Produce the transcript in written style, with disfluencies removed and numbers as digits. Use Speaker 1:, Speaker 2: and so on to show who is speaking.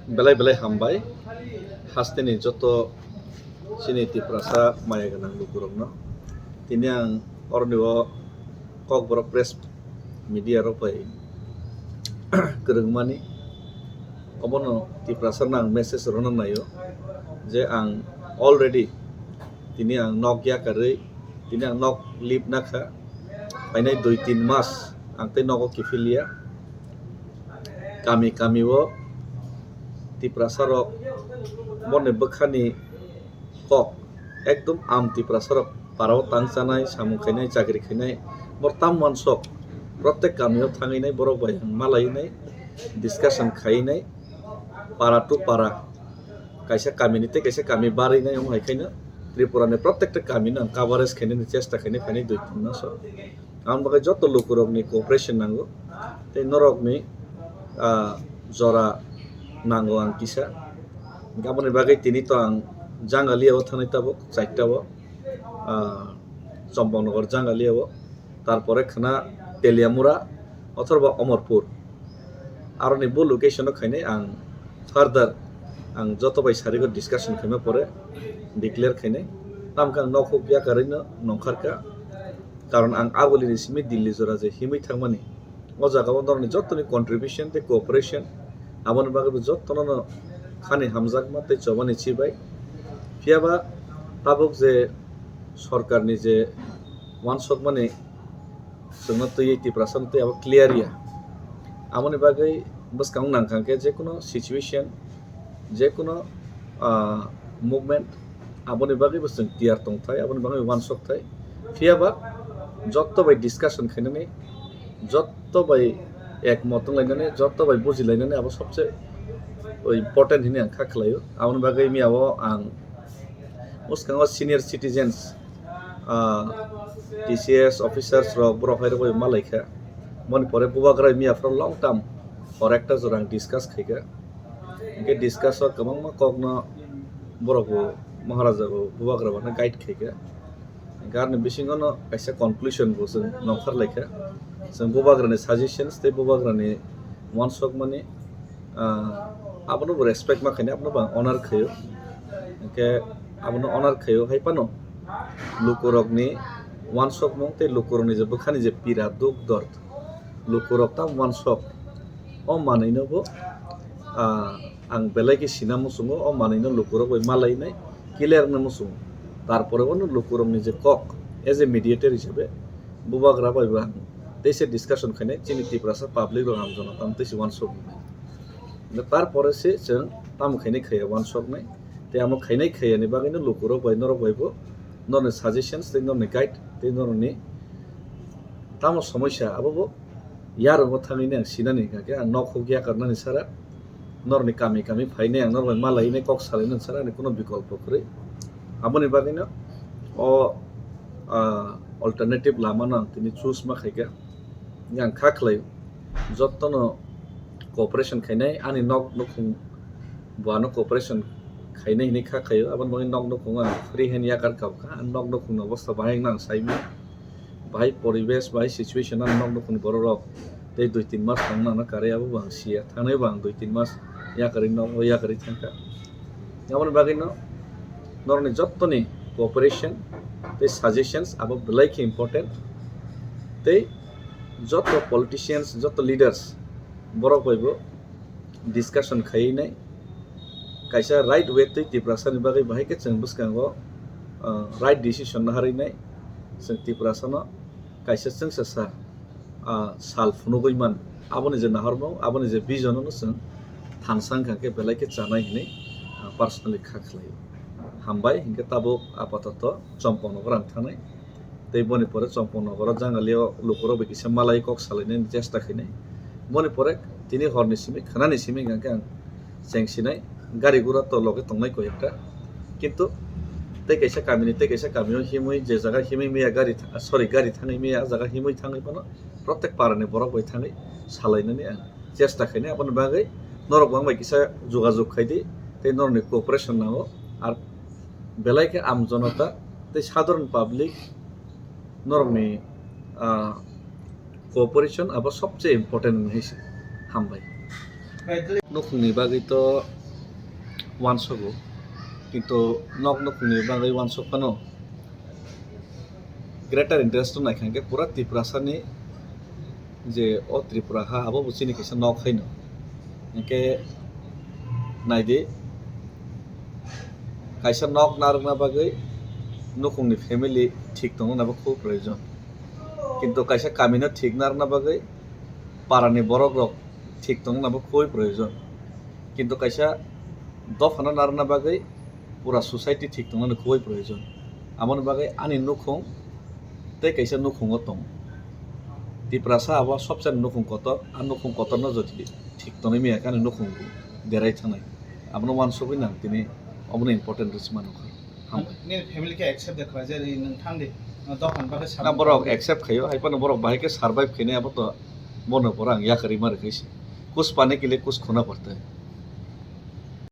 Speaker 1: belai belai hambai hasteni joto sini tiprasa maya ganang lukurongno tini ang orniwo kok borok press media ropai kerengmani obono tiprasa nang message rono nayo je ang already tini ang nokya kare tini ang nok lip nakha painai 2-3 mas ang te noko kifilia kami wo tiprasa rok mone bekhani kok ekdom am tiprasa rok parao tangsanai samu khainai chakri khainai bortam mansok protek kamio thanginai borok bai malainai discussion khainai para tu para kaisa kami nite kaisa kami barinai om haikaina Tripura ne protekta kami nang coverage khainai chesta khainai phani 2-3 mas am bagai joto lukurok ni cooperation nango te norok ni jora nango ang kisa gamone bagai tini to ang jangalia o thanai tabo chaita bo Champaknagar জাঙ্গালিয়াও তারপরে খানা তেলিয়ামুরা অথবা অমরপুর আর নিবো লোকেশনও খাইনে আং further আং যত by সারিগো discussion Jaime পরে declare খাইনে নামকা নখো বিয়া কারিনো নংখারকা কারণ আং আগলিনি সিমি দিল্লি জোরা যে হিমি থাকমানি ও জায়গাও ধরনের যতনি কন্ট্রিবিউশন তে কোঅপারেশন আমন বাগে যতন খানি হামজাকমা তে চবানি চিবাই ফিয়াবা তাবুক যে সরকারনি যে ওয়ানশক মানে जोंना तो 80% तो अब क्लियर या आमने बागै बस काउं नांखांके जे कोनो सिचुएशन जे कोनो मुभमेंट आबने बागै बस जों क्लियर तंथाय आबने बागै वानशक थाय फियाबा जत्त बाय डिसकाशन खायनानै जत्त बाय एकमत लायनानै जत्त बाय बुजिलायनानै अब सबसे इम्पोर्टेन्ट हिने आं खाखलायो आबने बागै मियाव आं उसकांव senior citizens TCS officers rok borok hai rok malaika mon pore bubakrai mia for long term or actors orang discuss khaika ke discuss o kamang ma kokno borok maharaja go bubakra bana guide khaika garne bisingono kaisa conclusion bo sing nongkhar laika sing bubakra ni suggestions te bubakra ni wansok mane abno respect ma khaine abno bang honor khayo ke abno honor khayo hai pano lukorok ni ওয়ানশক মংতে লোকরনি যে বখানি যে পীড়া দুঃখ দর্দ লোকরক তা ওয়ানশক ও মানাইনব আং বেলাইকে সিনা মুসুমো ও মানাইনো লোকরক ওই মালাইনাই clear না মুসুম তারপরেও লোকরমনি যে কক এজ এ মিডিয়েটর হিসেবে বুবাগ্রা বাইবা তেসে ডিসকাশন খাইনে চিনি ত্রিপুরা পাবলিক রঙাম জনতাম তেসে ওয়ানশক তারপরে সে जों তাম খাইনে খাইয়া ওয়ানশক নাই তে আমো খাইনাই খাইয়ানি বাগাইনো লোকরক বাই নরক বাইবো নরনে সাজেশনস তে নরনে গাইড তে নরনে তামো সমস্যা আবো ইয়ার গো থামিনে সিনানি কাকে নখ গিয়া করনানি সারা নরনে কামি ফাইনে নরনে মালাইনে কক সালাইনে সারা নে কোনো বিকল্প করে আমনি বাগিনা ও অল্টারনেটিভ লামানা তিনি চুজ মা খাইকা ইয়াং খাখলাই যত্তন কোঅপারেশন খাইনাই আনি নক নখুং বানো কোঅপারেশন খাইনাই নি খাখাयो আবার মনে নক নখুং ফ্রি হেন ইয়াকার কাবকা নক নখুং অবস্থা বাহাই নাং সাইমি বাহাই পরিবেশ বাহাই সিচুয়েশন নক নখুং বড় রক তে 2-3 মাস থাংনা না কারে আবো বাংসিয়া থানাই বাং 2-3 মাস ইয়াকারি নক ইয়াকারি থাকা যেমন বাগিনো নরনে যত্তনি কোঅপারেশন তে সাজেশনস আবো বেলাইকে ইম্পর্টেন্ট তে যত পলিটিশিয়ানস যত লিডার্স বড় কইবো discussion খাইনাই kaisa right way te tiprasani bagai bahai ke जों buskango right decision na harinai जों tiprasano kaisa जों sasa sal funugoiman aboni je naharmo aboni je vision no जों thansang khake belai ke chanai hinai personally khakhlai hambai hinke tabo apatato Champaknagar ang thanai tei boni pore Champaknagar jangalio lokoro be kisa malai kok salainai chesta khinai boni pore tini horni simi khanani simi ngake ang jengsinai গাড়ি ঘোড়া তো লগে তংনাই কই একটা কিন্তু তে কাইসা কামিও হিমই যে জায়গা হিমই মিয়া গাড়ি গাড়ি থাঙै মিয়া জায়গা হিমই থাঙै পানো প্রত্যেক পারানে বড় বই থাঙै সালাইনানি আं চেষ্টা খাইনে আপন বাগै নরক বাংবাই কিসা যোগাযোগ খাইদি তে নরনি কোঅপারেশন নাও আর বেলাইকে আম জনতা তে সাধারণ পাবলিক নরকনি কোঅপারেশন আবার সবচেয়ে ইম্পর্টেন্ট হইছে হামবাই नखुंनि बागैथ' वानसगौ किन्तु नक नखुंनि बागै वानसगफानो ग्रेटार इन्टारेस्ट नायखांके पुरा त्रिपुरासानि जे अ त्रिपुरा हा आबो बुचिनि किसा नक हैनो इनके नायदि कायसा नक नारना बागै नखुंनि फेमिली ठीक दङ नाबो खूब प्रयोजन किन्तु कायसा कामिनो ठीक नारना बागै पारानि बरक रक ठीक दङ नाबो खूब प्रयोजन किन्तु कायसा दफाना नारना बागै पुरा सोसाइटी ठीक दङ नाबो खूब प्रयोजन आमन बागै आनि नखुं ते कायसा नखुंगो दङ त्रिपुरासा आबो सबसे नखुं कतर आ नखुं कतरनो जति ठीक दङ मिया कानि नखुं देराय थानाय आमनो वानसगै नां तिनि अमनो इम्पोर्टेन्ट रिसमानखौ
Speaker 2: ने फैमिली के एक्सेप्ट देखा जेरै नोंथां दे दखान बागै
Speaker 1: ना बरक एक्सेप्ट खायो हाइपानो बरक बाहायके सार्वाइव खैने अब तो बनो परang याखरि मार कैसे कुछ पाने के लिए कुछ खोना पड़ता है